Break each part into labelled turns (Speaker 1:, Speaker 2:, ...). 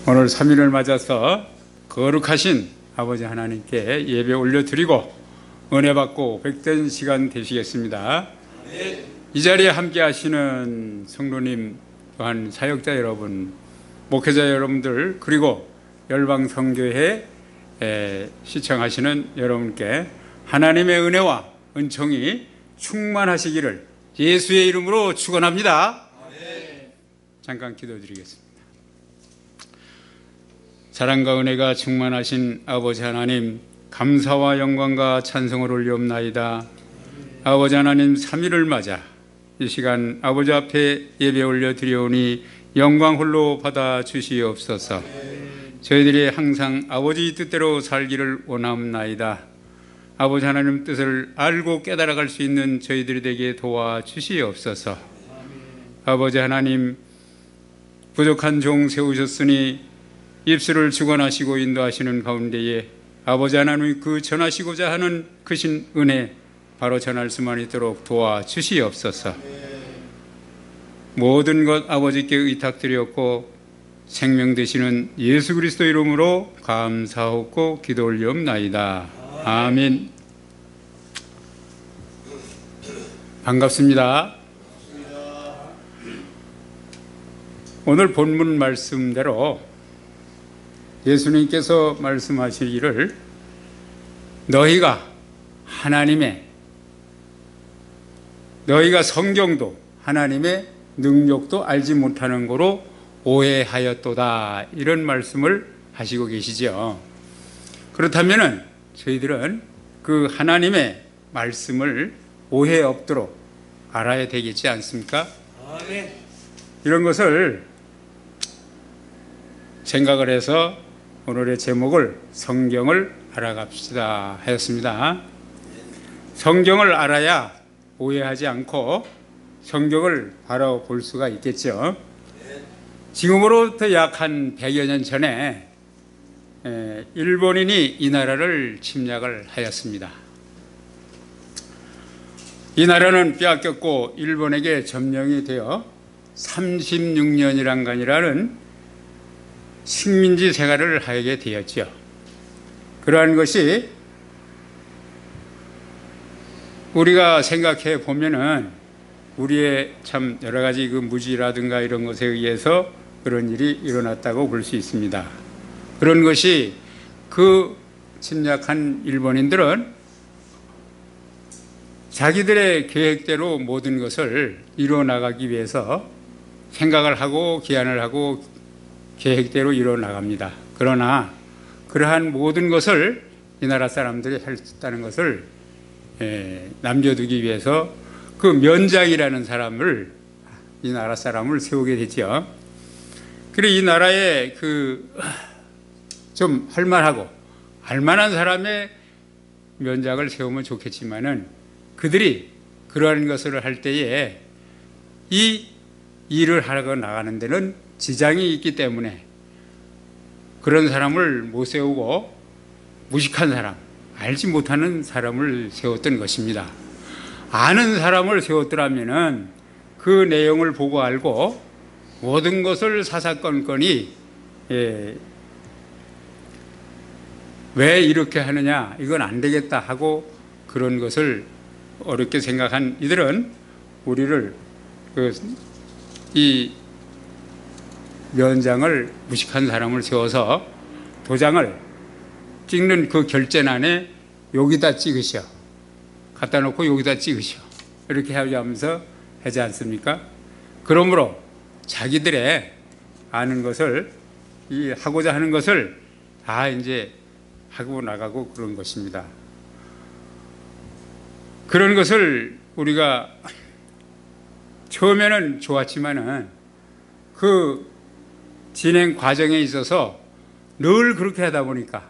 Speaker 1: 오늘 3일을 맞아서 거룩하신 아버지 하나님께 예배 올려드리고 은혜 받고 복된 시간 되시겠습니다. 이 자리에 함께 하시는 성도님 또한 사역자 여러분, 목회자 여러분들, 그리고 열방성교회 시청하시는 여러분께 하나님의 은혜와 은총이 충만하시기를 예수의 이름으로 축원합니다. 잠깐 기도드리겠습니다. 사랑과 은혜가 충만하신 아버지 하나님, 감사와 영광과 찬송을 올리옵나이다. 아버지 하나님, 3일을 맞아 이 시간 아버지 앞에 예배 올려드리오니 영광 홀로 받아 주시옵소서. 저희들이 항상 아버지 뜻대로 살기를 원하옵나이다. 아버지 하나님 뜻을 알고 깨달아갈 수 있는 저희들이 되게 도와주시옵소서. 아버지 하나님, 부족한 종 세우셨으니 입술을 주관하시고 인도하시는 가운데에 아버지 하나님이 그 전하시고자 하는 크신 은혜 바로 전할 수만 있도록 도와주시옵소서. 모든 것 아버지께 의탁드렸고 생명 되시는 예수 그리스도 이름으로 감사하고 기도 올리옵나이다. 아멘. 반갑습니다. 오늘 본문 말씀대로 예수님께서 말씀하시기를 너희가 성경도 하나님의 능력도 알지 못하는 거로 오해하였도다, 이런 말씀을 하시고 계시죠. 그렇다면 저희들은 그 하나님의 말씀을 오해 없도록 알아야 되겠지 않습니까? 아멘. 이런 것을 생각을 해서 오늘의 제목을 성경을 알아갑시다 하였습니다. 성경을 알아야 오해하지 않고 성경을 바라볼 수가 있겠죠. 지금으로부터 약 한 100여 년 전에 일본인이 이 나라를 침략을 하였습니다. 이 나라는 빼앗겼고 일본에게 점령이 되어 36년이란간이라는 식민지 생활을 하게 되었죠. 그러한 것이 우리가 생각해 보면은 우리의 참 여러 가지 그 무지라든가 이런 것에 의해서 그런 일이 일어났다고 볼 수 있습니다. 그런 것이 그 침략한 일본인들은 자기들의 계획대로 모든 것을 이루어 나가기 위해서 생각을 하고 기한을 하고 계획대로 이루어 나갑니다. 그러나 그러한 모든 것을 이 나라 사람들이 할 수 있다는 것을 남겨두기 위해서 그 면장이라는 사람을, 이 나라 사람을 세우게 되죠. 그래 이 나라에 좀 할만하고 알만한 사람의 면장을 세우면 좋겠지만은 그들이 그러한 것을 할 때에 이 일을 하러 나가는 데는 지장이 있기 때문에 그런 사람을 못 세우고 무식한 사람, 알지 못하는 사람을 세웠던 것입니다. 아는 사람을 세웠더라면은 그 내용을 보고 알고 모든 것을 사사건건이 왜 이렇게 하느냐, 이건 안 되겠다 하고 그런 것을 어렵게 생각한 이들은 우리를 이 면장을 무식한 사람을 세워서 도장을 찍는 그 결제란에 여기다 찍으셔, 갖다 놓고 여기다 찍으셔, 이렇게 하면서 하지 않습니까? 그러므로 자기들의 아는 것을, 이 하고자 하는 것을 다 이제 하고 나가고 그런 것입니다. 그런 것을 우리가 처음에는 좋았지만은 그 진행 과정에 있어서 늘 그렇게 하다 보니까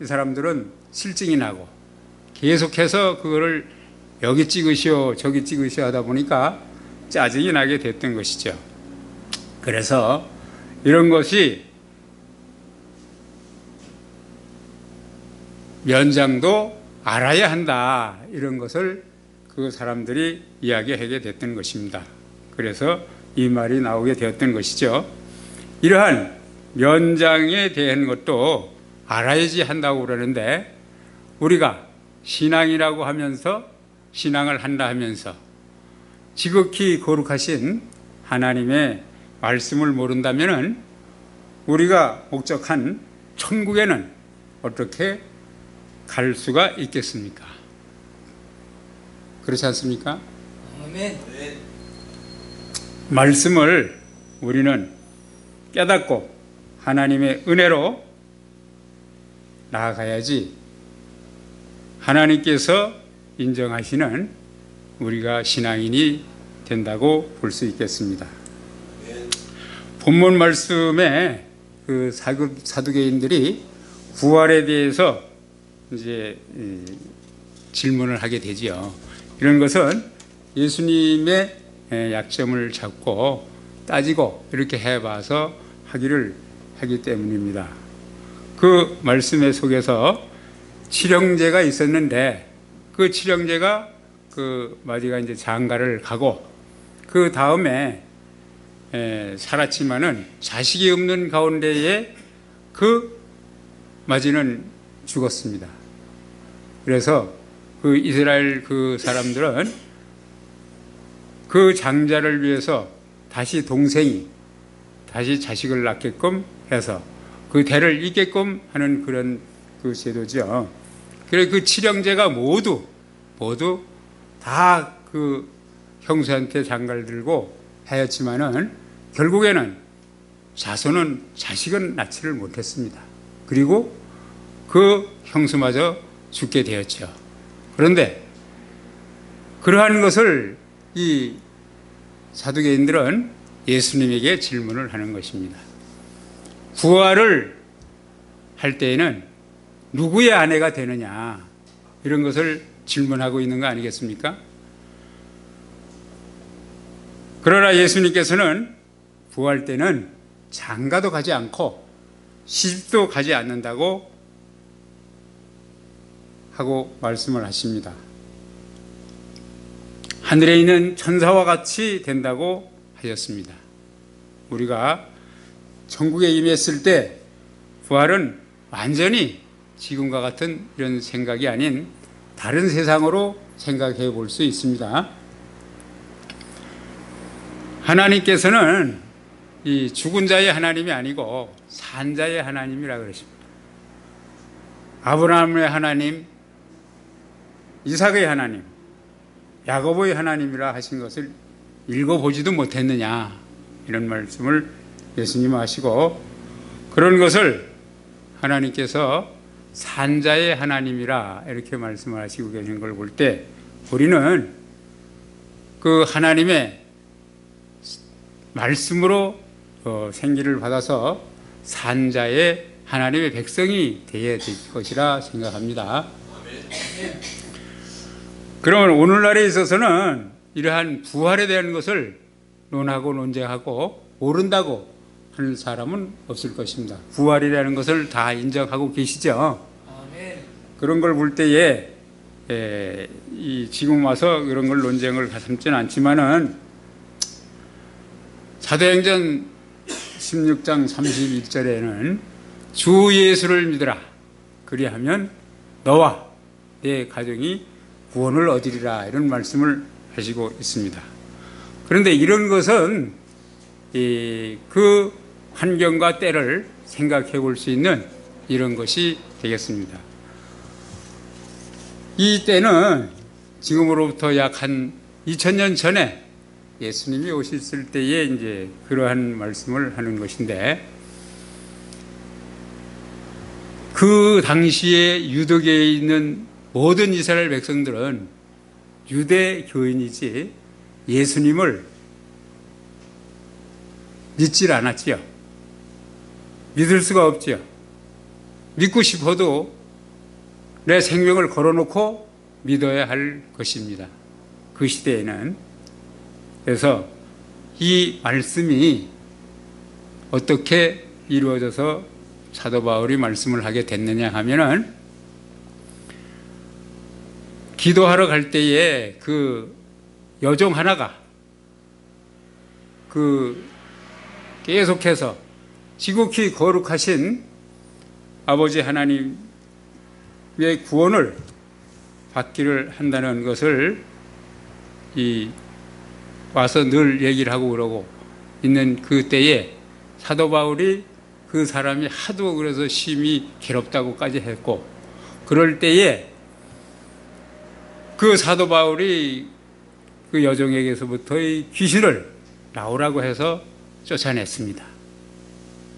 Speaker 1: 이 사람들은 실증이 나고 계속해서 그거를 여기 찍으시오 저기 찍으시오 하다 보니까 짜증이 나게 됐던 것이죠. 그래서 이런 것이 면장도 알아야 한다, 이런 것을 그 사람들이 이야기하게 됐던 것입니다. 그래서 이 말이 나오게 되었던 것이죠. 이러한 면장에 대한 것도 알아야지 한다고 그러는데, 우리가 신앙이라고 하면서, 신앙을 한다 하면서 지극히 거룩하신 하나님의 말씀을 모른다면 우리가 목적한 천국에는 어떻게 갈 수가 있겠습니까? 그렇지 않습니까?
Speaker 2: 아멘.
Speaker 1: 말씀을 우리는 깨닫고 하나님의 은혜로 나아가야지 하나님께서 인정하시는 우리가 신앙인이 된다고 볼 수 있겠습니다. 본문 말씀에 그 사두개인들이 부활에 대해서 이제 질문을 하게 되지요. 이런 것은 예수님의 약점을 잡고 따지고 이렇게 해봐서 하기 때문입니다. 그 말씀의 속에서 칠형제가 있었는데, 그 칠형제가 그 마디가 이제 장가를 가고 그 다음에 살았지만은 자식이 없는 가운데에 그 마디는 죽었습니다. 그래서 그 이스라엘 그 사람들은 그 장자를 위해서 다시 동생이 다시 자식을 낳게끔 해서 그 대를 잇게끔 하는 그런 그 제도죠. 그래서 그 칠형제가 모두 다 그 형수한테 장가를 들고 하였지만은 결국에는 자식은 낳지를 못했습니다. 그리고 그 형수마저 죽게 되었죠. 그런데 그러한 것을 이 사두개인들은 예수님에게 질문을 하는 것입니다. 부활을 할 때에는 누구의 아내가 되느냐, 이런 것을 질문하고 있는 거 아니겠습니까? 그러나 예수님께서는 부활 때는 장가도 가지 않고 시집도 가지 않는다고 하고 말씀을 하십니다. 하늘에 있는 천사와 같이 된다고 하셨습니다. 우리가 천국에 임했을 때 부활은 완전히 지금과 같은 이런 생각이 아닌 다른 세상으로 생각해 볼 수 있습니다. 하나님께서는 이 죽은 자의 하나님이 아니고 산 자의 하나님이라 그러십니다. 아브라함의 하나님, 이삭의 하나님, 야고보의 하나님이라 하신 것을 읽어보지도 못했느냐, 이런 말씀을 예수님은 하시고, 그런 것을 하나님께서 산자의 하나님이라 이렇게 말씀을 하시고 계신 걸 볼 때, 우리는 그 하나님의 말씀으로 생기를 받아서 산자의 하나님의 백성이 되어야 될 것이라 생각합니다. 그러면 오늘날에 있어서는 이러한 부활에 대한 것을 논하고 논쟁하고 모른다고 하는 사람은 없을 것입니다. 부활이라는 것을 다 인정하고 계시죠. 그런 걸 볼 때에 지금 와서 그런 걸 논쟁을 삼지는 않지만은 사도행전 16장 31절에는 주 예수를 믿으라, 그리하면 너와 내 가정이 구원을 얻으리라, 이런 말씀을 하시고 있습니다. 그런데 이런 것은 그 환경과 때를 생각해 볼 수 있는 이런 것이 되겠습니다. 이 때는 지금으로부터 약 한 2000년 전에 예수님이 오셨을 때에 이제 그러한 말씀을 하는 것인데, 그 당시에 유대계에 있는 모든 이스라엘 백성들은 유대교인이지 예수님을 믿질 않았지요. 믿을 수가 없지요. 믿고 싶어도 내 생명을 걸어놓고 믿어야 할 것입니다. 그 시대에는. 그래서 이 말씀이 어떻게 이루어져서 사도 바울이 말씀을 하게 됐느냐 하면은, 기도하러 갈 때에 그 여종 하나가 그 계속해서 지극히 거룩하신 아버지 하나님의 구원을 받기를 한다는 것을 와서 늘 얘기를 하고 그러고 있는 그 때에 사도 바울이 그 사람이 하도 그래서 심히 괴롭다고까지 했고, 그럴 때에 그 사도 바울이 그 여종에게서부터의 귀신을 나오라고 해서 쫓아냈습니다.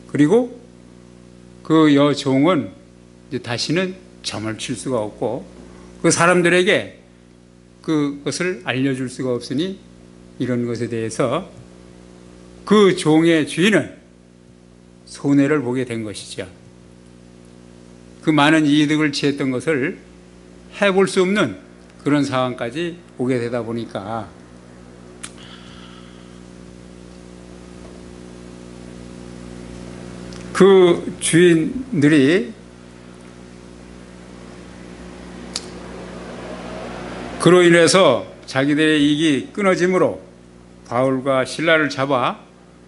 Speaker 1: 그리고 그 여종은 이제 다시는 점을 칠 수가 없고 그 사람들에게 그것을 알려줄 수가 없으니 이런 것에 대해서 그 종의 주인은 손해를 보게 된 것이죠. 그 많은 이득을 취했던 것을 해볼 수 없는 그런 상황까지 오게 되다 보니까 그 주인들이 그로 인해서 자기들의 이익이 끊어짐으로 바울과 실라를 잡아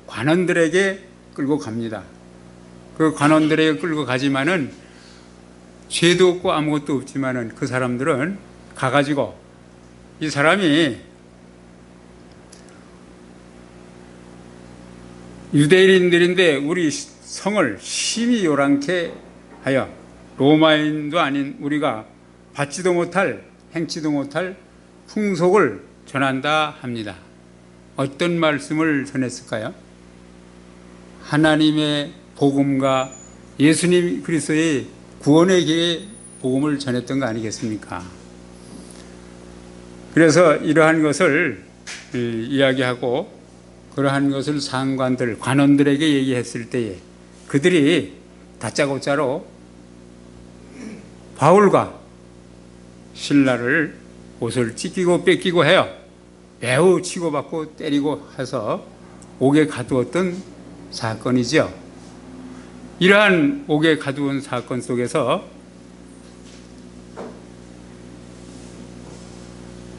Speaker 1: 관원들에게 끌고 갑니다. 그 관원들에게 끌고 가지만은 죄도 없고 아무것도 없지만은 그 사람들은 가가지고 이 사람이 유대인들인데 우리 성을 심히 요란케 하여 로마인도 아닌 우리가 받지도 못할 행치도 못할 풍속을 전한다 합니다. 어떤 말씀을 전했을까요? 하나님의 복음과 예수님 그리스도의 구원의 길의 복음을 전했던 거 아니겠습니까? 그래서 이러한 것을 이야기하고 그러한 것을 상관들, 관원들에게 얘기했을 때에 그들이 다짜고짜로 바울과 실라를 옷을 찢기고 뺏기고 해요. 매우 치고받고 때리고 해서 옥에 가두었던 사건이죠. 이러한 옥에 가두은 사건 속에서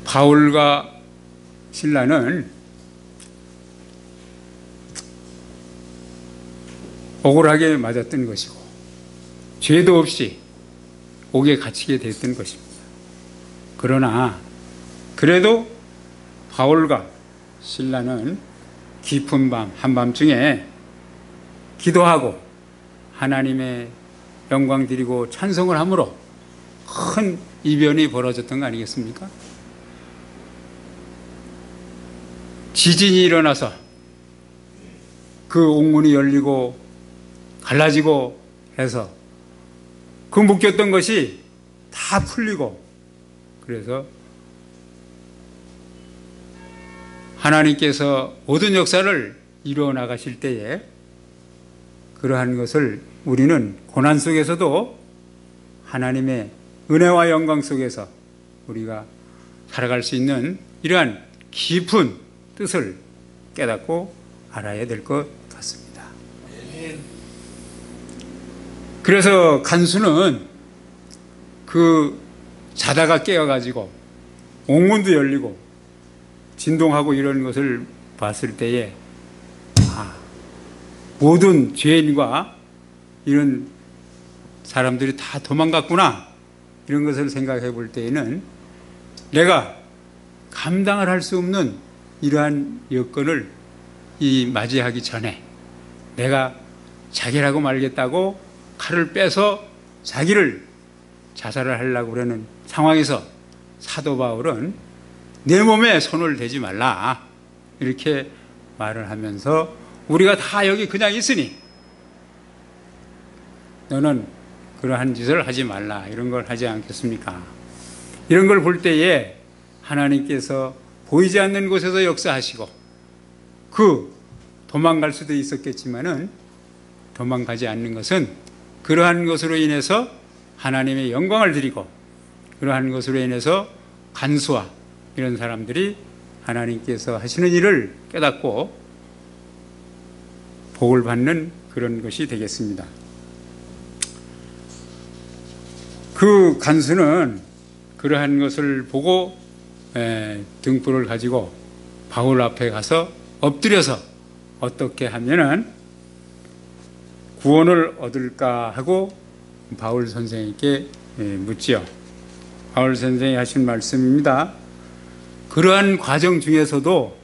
Speaker 1: 바울과 실라는 억울하게 맞았던 것이고 죄도 없이 옥에 갇히게 됐던 것입니다. 그러나 그래도 바울과 실라는 깊은 밤 한밤중에 기도하고 하나님의 영광 드리고 찬송을 함으로 큰 이변이 벌어졌던 거 아니겠습니까? 지진이 일어나서 그 옥문이 열리고 갈라지고 해서 그 묶였던 것이 다 풀리고 그래서 하나님께서 모든 역사를 이루어 나가실 때에 그러한 것을 우리는 고난 속에서도 하나님의 은혜와 영광 속에서 우리가 살아갈 수 있는 이러한 깊은 뜻을 깨닫고 알아야 될 것 같습니다. 그래서 간수는 그 자다가 깨어가지고 옥문도 열리고 진동하고 이런 것을 봤을 때에 모든 죄인과 이런 사람들이 다 도망갔구나 이런 것을 생각해 볼 때에는 내가 감당을 할 수 없는 이러한 여건을 맞이하기 전에 내가 자결하고 말겠다고 칼을 빼서 자기를 자살을 하려고 그러는 상황에서 사도 바울은 내 몸에 손을 대지 말라 이렇게 말을 하면서 우리가 다 여기 그냥 있으니 너는 그러한 짓을 하지 말라 이런 걸 하지 않겠습니까? 이런 걸 볼 때에 하나님께서 보이지 않는 곳에서 역사하시고 그 도망갈 수도 있었겠지만은 도망가지 않는 것은 그러한 것으로 인해서 하나님의 영광을 드리고 그러한 것으로 인해서 간수와 이런 사람들이 하나님께서 하시는 일을 깨닫고 복을 받는 그런 것이 되겠습니다. 그 간수는 그러한 것을 보고 등불을 가지고 바울 앞에 가서 엎드려서 어떻게 하면은 구원을 얻을까 하고 바울 선생에게 묻지요. 바울 선생이 하신 말씀입니다. 그러한 과정 중에서도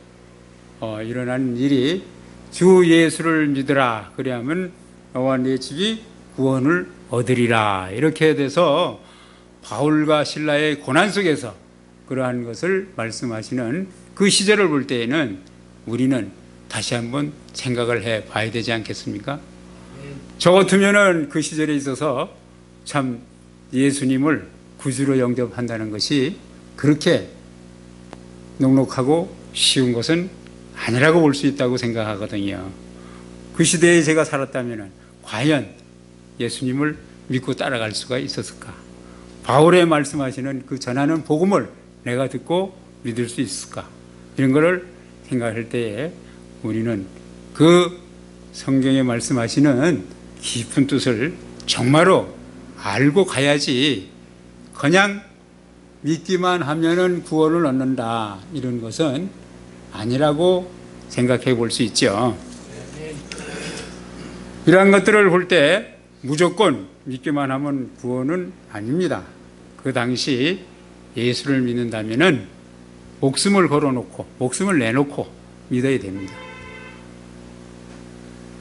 Speaker 1: 일어난 일이 주 예수를 믿으라 그리하면 너와 네 집이 구원을 얻으리라, 이렇게 돼서 바울과 실라의 고난 속에서 그러한 것을 말씀하시는 그 시절을 볼 때에는 우리는 다시 한번 생각을 해 봐야 되지 않겠습니까? 저 같으면은 그 시절에 있어서 참 예수님을 구주로 영접한다는 것이 그렇게 넉넉하고 쉬운 것은 아니라고 볼 수 있다고 생각하거든요. 그 시대에 제가 살았다면 과연 예수님을 믿고 따라갈 수가 있었을까? 바울의 말씀하시는 그 전하는 복음을 내가 듣고 믿을 수 있을까? 이런 것을 생각할 때에 우리는 그 성경에 말씀하시는 깊은 뜻을 정말로 알고 가야지, 그냥 믿기만 하면은 구원을 얻는다, 이런 것은 아니라고 생각해 볼 수 있죠. 이러한 것들을 볼 때 무조건 믿기만 하면 구원은 아닙니다. 그 당시 예수를 믿는다면은 목숨을 걸어놓고 목숨을 내놓고 믿어야 됩니다.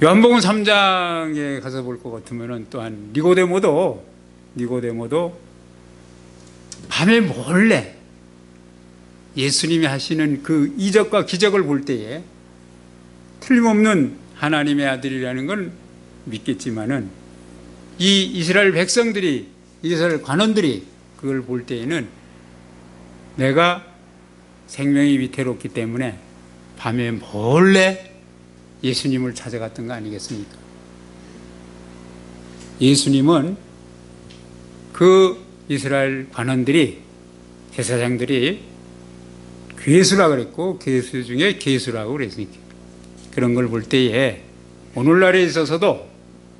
Speaker 1: 요한복음 3장에 가서 볼 것 같으면은 또한 니고데모도 밤에 몰래 예수님이 하시는 그 이적과 기적을 볼 때에 틀림없는 하나님의 아들이라는 건 믿겠지만은 이 이스라엘 백성들이, 이스라엘 관원들이 그걸 볼 때에는 내가 생명이 위태롭기 때문에 밤에 몰래 예수님을 찾아갔던 거 아니겠습니까? 예수님은 그 이스라엘 관원들이, 제사장들이 괴수라고 그랬고, 괴수 중에 괴수라고 그랬으니까 그런 걸 볼 때에 오늘날에 있어서도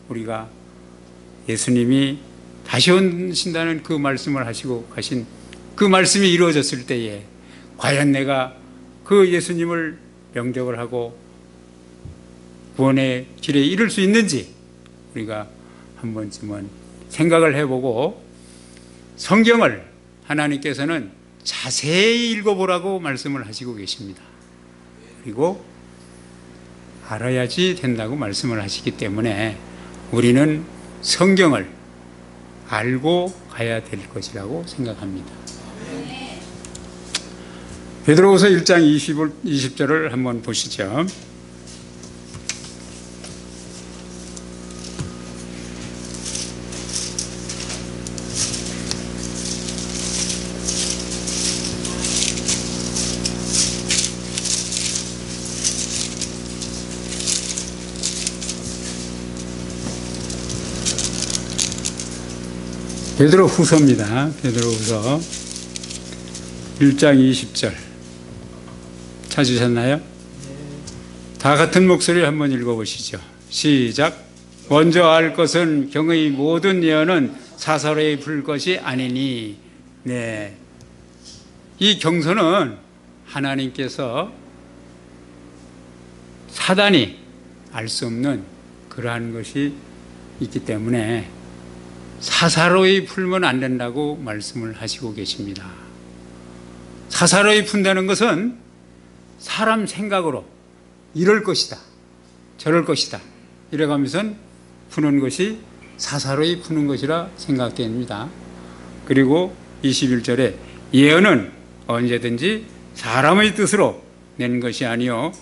Speaker 1: 우리가 예수님이 다시 오신다는 그 말씀을 하시고 가신 그 말씀이 이루어졌을 때에 과연 내가 그 예수님을 영접을 하고 구원의 길에 이를 수 있는지 우리가 한 번쯤은 생각을 해보고, 성경을 하나님께서는 자세히 읽어보라고 말씀을 하시고 계십니다. 그리고 알아야지 된다고 말씀을 하시기 때문에 우리는 성경을 알고 가야 될 것이라고 생각합니다. 베드로후서 1장 20절을 한번 보시죠. 베드로후서입니다. 베드로후서 1장 20절 찾으셨나요? 다 같은 목소리를 한번 읽어보시죠. 시작. 먼저 알 것은 경의 모든 예언은 사사로이 풀 것이 아니니. 네, 이 경서는 하나님께서 사단이 알 수 없는 그러한 것이 있기 때문에 사사로이 풀면 안 된다고 말씀을 하시고 계십니다. 사사로이 푼다는 것은 사람 생각으로 이럴 것이다, 저럴 것이다 이래가면서 푸는 것이 사사로이 푸는 것이라 생각됩니다. 그리고 21절에 예언은 언제든지 사람의 뜻으로 낸 것이 아니요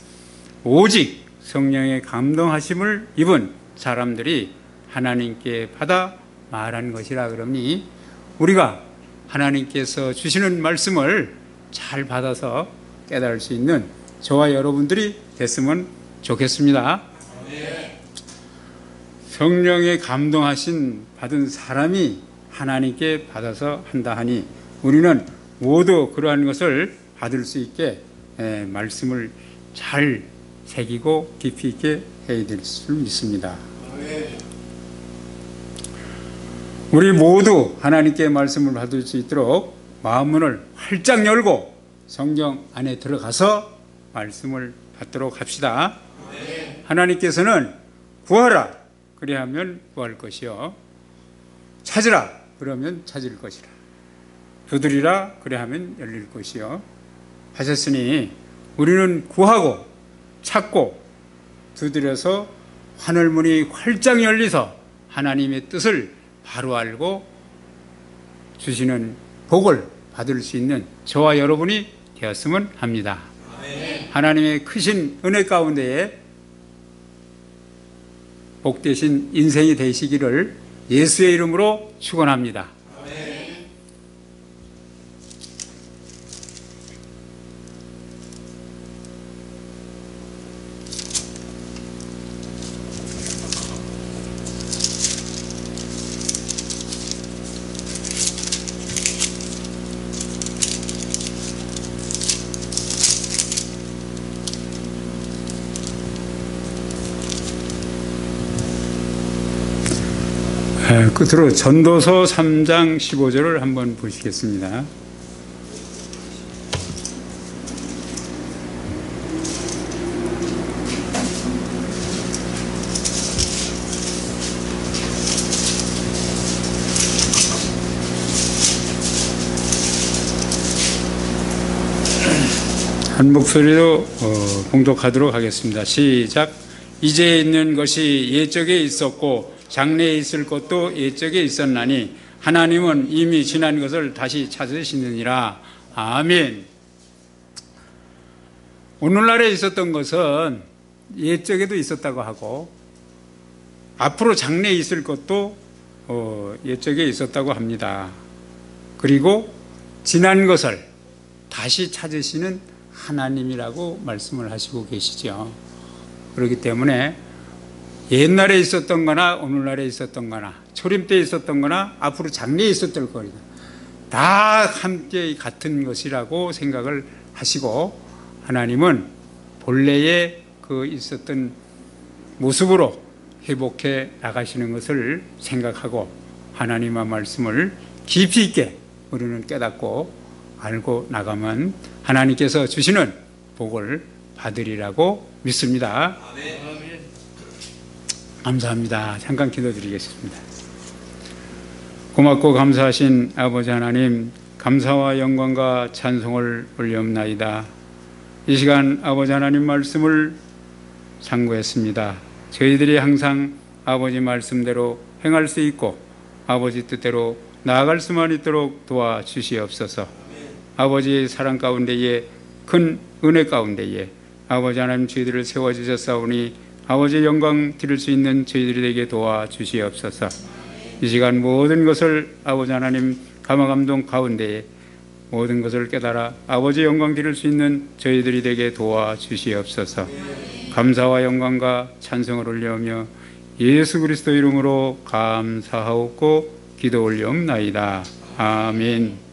Speaker 1: 오직 성령의 감동하심을 입은 사람들이 하나님께 받아 말한 것이라 그러니 우리가 하나님께서 주시는 말씀을 잘 받아서 깨달을 수 있는 저와 여러분들이 됐으면 좋겠습니다. 성령의 감동하신 받은 사람이 하나님께 받아서 한다 하니 우리는 모두 그러한 것을 받을 수 있게 말씀을 잘 새기고 깊이 있게 해야 될 수 믿습니다. 우리 모두 하나님께 말씀을 받을 수 있도록 마음문을 활짝 열고 성경 안에 들어가서 말씀을 받도록 합시다. 하나님께서는 구하라 그리하면 구할 것이요 찾으라 그러면 찾을 것이라 두드리라 그리하면 열릴 것이요 하셨으니 우리는 구하고 찾고 두드려서 하늘문이 활짝 열리서 하나님의 뜻을 바로 알고 주시는 복을 받을 수 있는 저와 여러분이 되었으면 합니다. 아멘. 하나님의 크신 은혜 가운데에 복되신 인생이 되시기를 예수의 이름으로 축원합니다. 아멘. 끝으로 전도서 3장 15절을 한번 보시겠습니다. 한 목소리로 봉독하도록 하겠습니다. 시작. 이제 있는 것이 옛적에 있었고 장래에 있을 것도 옛적에 있었나니 하나님은 이미 지난 것을 다시 찾으시느니라. 아멘. 오늘날에 있었던 것은 옛적에도 있었다고 하고 앞으로 장래에 있을 것도 옛적에 있었다고 합니다. 그리고 지난 것을 다시 찾으시는 하나님이라고 말씀을 하시고 계시죠. 그렇기 때문에 옛날에 있었던 거나 오늘날에 있었던 거나 초림 때 있었던 거나 앞으로 장래에 있었던 거나 다 함께 같은 것이라고 생각을 하시고 하나님은 본래의 그 있었던 모습으로 회복해 나가시는 것을 생각하고 하나님의 말씀을 깊이 있게 우리는 깨닫고 알고 나가면 하나님께서 주시는 복을 받으리라고 믿습니다. 아멘. 감사합니다. 잠깐 기도드리겠습니다. 고맙고 감사하신 아버지 하나님, 감사와 영광과 찬송을 올려옵나이다. 이 시간 아버지 하나님 말씀을 상고했습니다. 저희들이 항상 아버지 말씀대로 행할 수 있고 아버지 뜻대로 나아갈 수만 있도록 도와주시옵소서. 아버지의 사랑 가운데에 큰 은혜 가운데에 아버지 하나님 저희들을 세워주셨사오니 아버지의 영광 드릴 수 있는 저희들이 되게 도와주시옵소서. 이 시간 모든 것을 아버지 하나님 감화감동 가운데에 모든 것을 깨달아 아버지의 영광 드릴 수 있는 저희들이 되게 도와주시옵소서. 감사와 영광과 찬송을 올려오며 예수 그리스도 이름으로 감사하옵고 기도 올려옵나이다. 아멘.